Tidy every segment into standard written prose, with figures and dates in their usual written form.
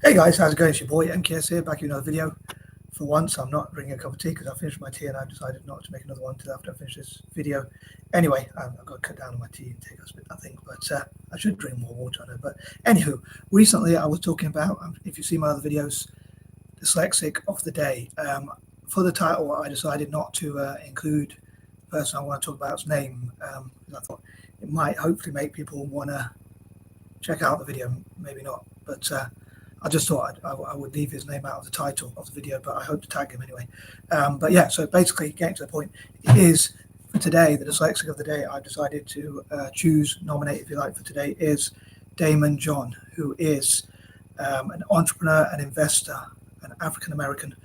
Hey guys, how's it going? It's your boy M.K.S here, back with another video. For once, I'm not drinking a cup of tea because I finished my tea and I decided not to make another one until after I finish this video. Anyway, I've got to cut down on my tea intake, I think, but I should drink more water, I know. But anywho, recently I was talking about, if you see my other videos, Dyslexic of the Day. For the title, I decided not to include the person I want to talk about's name, because I thought it might hopefully make people want to check out the video, maybe not, but I just thought I would leave his name out of the title of the video, but I hope to tag him anyway. But yeah, so basically, getting to the point, is for today, the Dyslexic of the Day, I've decided to nominate, if you like, for today, is Damon John, who is an entrepreneur and investor, an African-American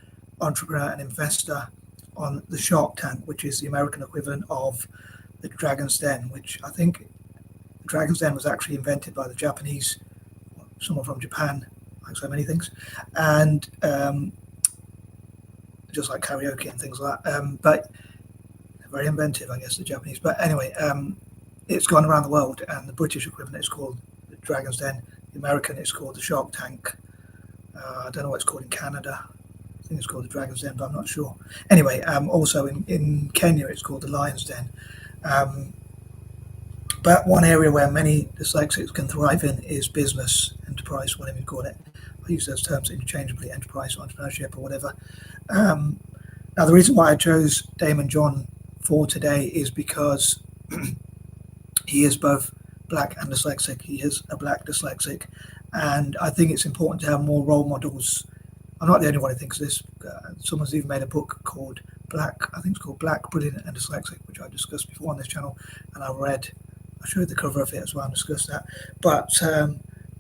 entrepreneur and investor on the Shark Tank, which is the American equivalent of the Dragon's Den, which I think the Dragon's Den was actually invented by the Japanese, someone from Japan, like so many things, and just like karaoke and things like that. But very inventive, I guess, the Japanese. But anyway, it's gone around the world, and the British equivalent is called the Dragon's Den. The American is called the Shark Tank. I don't know what it's called in Canada. I think it's called the Dragon's Den, but I'm not sure. Anyway, also in Kenya, it's called the Lion's Den. But one area where many dyslexics can thrive in is business, enterprise, whatever you call it. I use those terms interchangeably, enterprise, entrepreneurship, or whatever. Now, the reason why I chose Damon John for today is because he is both black and dyslexic. He is a black dyslexic, and I think it's important to have more role models. I'm not the only one who thinks this. Someone's even made a book called Black, I think it's called Black, Brilliant and Dyslexic, which I discussed before on this channel, and I showed the cover of it as well and discussed that. But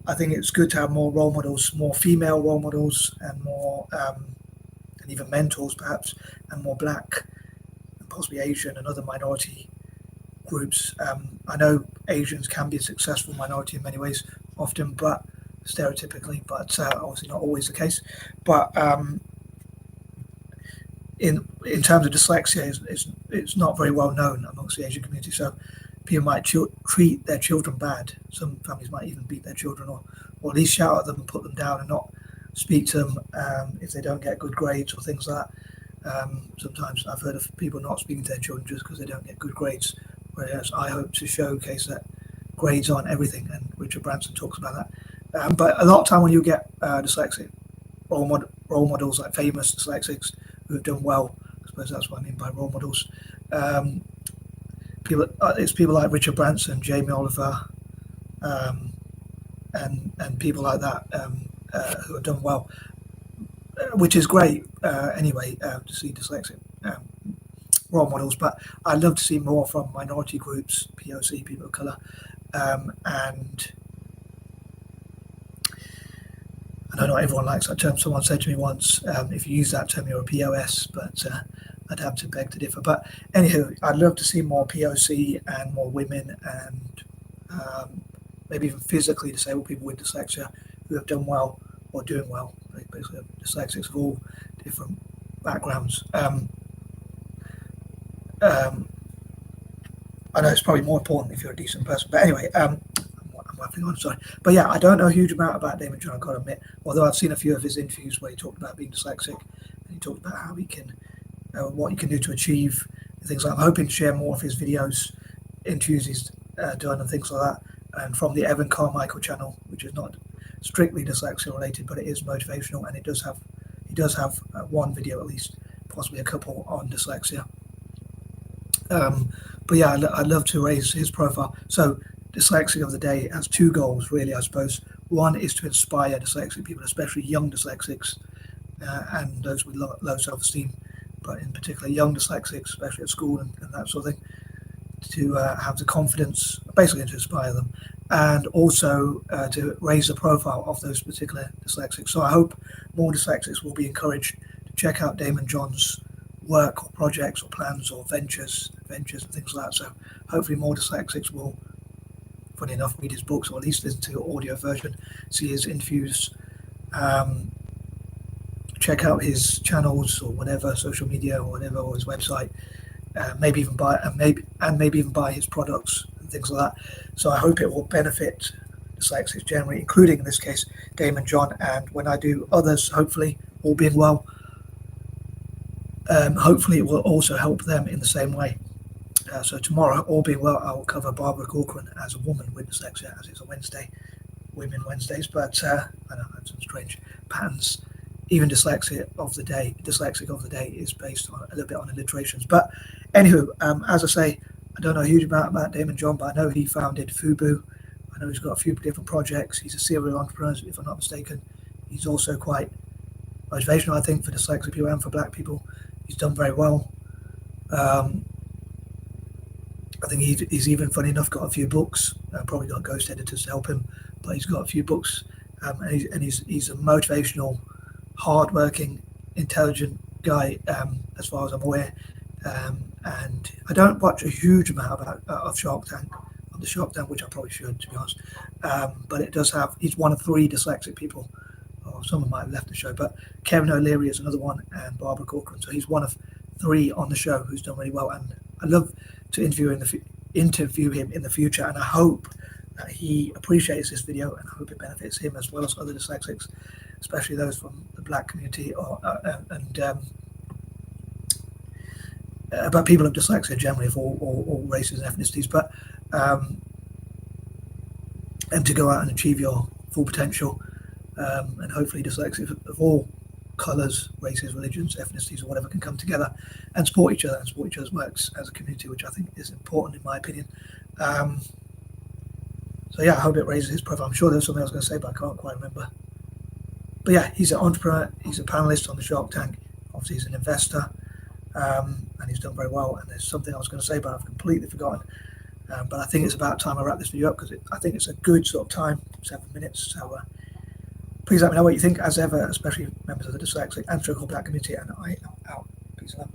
I think it's good to have more role models, more female role models, and more, and even mentors perhaps, and more black, and possibly Asian and other minority groups. I know Asians can be a successful minority in many ways, often, but stereotypically, but obviously not always the case. But in terms of dyslexia, it's not very well known amongst the Asian community. So people might treat their children bad. Some families might even beat their children, or at least shout at them and put them down and not speak to them if they don't get good grades or things like that. Sometimes I've heard of people not speaking to their children just because they don't get good grades, whereas I hope to showcase that grades aren't everything, and Richard Branson talks about that. But a lot of time when you get dyslexic role models, like famous dyslexics who have done well, I suppose that's what I mean by role models. It's people like Richard Branson, Jamie Oliver, and people like that who have done well, which is great anyway, to see dyslexic role models. But I'd love to see more from minority groups, POC, people of colour, and I know not everyone likes that term. Someone said to me once, if you use that term, you're a POS, but I'd have to beg to differ. But anywho, I'd love to see more POC and more women, and maybe even physically disabled people with dyslexia who have done well or doing well. Basically, dyslexics of all different backgrounds. I know it's probably more important if you're a decent person. But anyway, I'm waffling on, sorry. But yeah, I don't know a huge amount about Damon John, I've got to admit. Although I've seen a few of his interviews where he talked about being dyslexic, and he talked about how he can, what he can do to achieve things like. I'm hoping to share more of his videos, interviews he's done, and things like that. And from the Evan Carmichael channel, which is not strictly dyslexia related, but it is motivational, and he does have one video at least, possibly a couple, on dyslexia. But yeah, I'd love to raise his profile. So Dyslexic of the Day has two goals, really, I suppose. One is to inspire dyslexic people, especially young dyslexics, and those with low self-esteem, but in particular young dyslexics, especially at school and that sort of thing, to have the confidence, basically to inspire them, and also to raise the profile of those particular dyslexics. So I hope more dyslexics will be encouraged to check out Damon John's work or projects or plans or ventures and things like that. So hopefully more dyslexics will, funny enough, read his books, or at least listen to the audio version, see his interviews, check out his channels or whatever, social media or whatever, or his website, maybe even buy his products and things like that. So I hope it will benefit dyslexics generally, including in this case Damon John, and when I do others, hopefully, all being well, hopefully it will also help them in the same way. So tomorrow, all being well, I will cover Barbara Corcoran as a woman with dyslexia, as it's a Wednesday, Women Wednesdays, but I know I have some strange patterns. Even dyslexic of the day is based on a little bit on alliterations. But anywho, as I say, I don't know a huge amount about Damon John, but I know he founded FUBU. I know he's got a few different projects. He's a serial entrepreneur, if I'm not mistaken. He's also quite motivational, I think, for dyslexic people and for black people. He's done very well. I think he's even, funny enough, got a few books. Probably got ghost editors to help him, but he's got a few books. And he's a motivational, hardworking, intelligent guy, as far as I'm aware. And I don't watch a huge amount of Shark Tank, on the Shark Tank, which I probably should, to be honest. But it does have, he's one of 3 dyslexic people. Or someone might have left the show, but Kevin O'Leary is another one, and Barbara Corcoran. So he's one of 3 on the show who's done really well. And I love to interview him in the future, and I hope that he appreciates this video, and I hope it benefits him as well as other dyslexics, especially those from the black community, about people of dyslexia generally, of all races and ethnicities, but and to go out and achieve your full potential, and hopefully dyslexics of all colours, races, religions, ethnicities, or whatever can come together and support each other and support each other's works as a community, which I think is important in my opinion. So yeah, I hope it raises his profile. I'm sure there's something I was going to say, but I can't quite remember. But yeah, he's an entrepreneur, he's a panelist on the Shark Tank, obviously he's an investor, and he's done very well. And there's something I was going to say, but I've completely forgotten. But I think it's about time I wrap this video up, because I think it's a good sort of time, 7 minutes. So please let me know what you think, as ever, especially members of the dyslexic and struggle black community, and I am out. Peace and love.